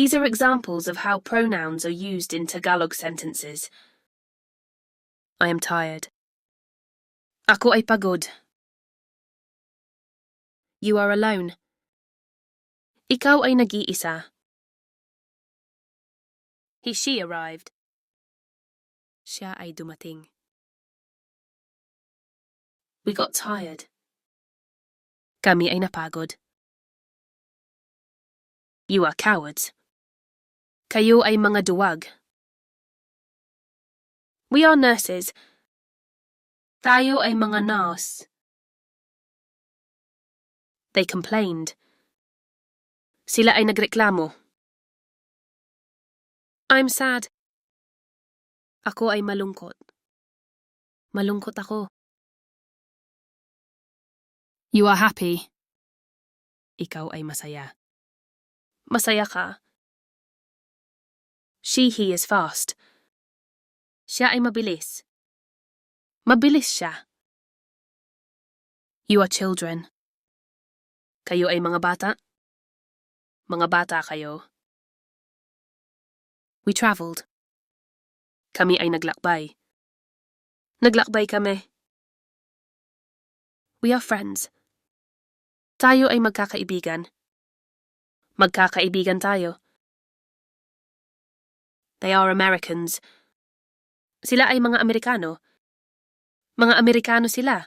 These are examples of how pronouns are used in Tagalog sentences. I am tired. Ako ay pagod. You are alone. Ikaw ay nag-iisa. She arrived. Siya ay dumating. We got tired. Kami ay napagod. You are cowards. Kayo ay mga duwag. We are nurses. Tayo ay mga nurse. They complained. Sila ay nagreklamo. I'm sad. Ako ay malungkot. Malungkot ako. You are happy. Ikaw ay masaya. Masaya ka. He is fast. Siya ay mabilis. Mabilis siya. You are children. Kayo ay mga bata. Mga bata kayo. We traveled. Kami ay naglakbay. Naglakbay kami. We are friends. Tayo ay magkakaibigan. Magkakaibigan tayo. They are Americans. Sila ay mga Amerikano. Mga Amerikano sila.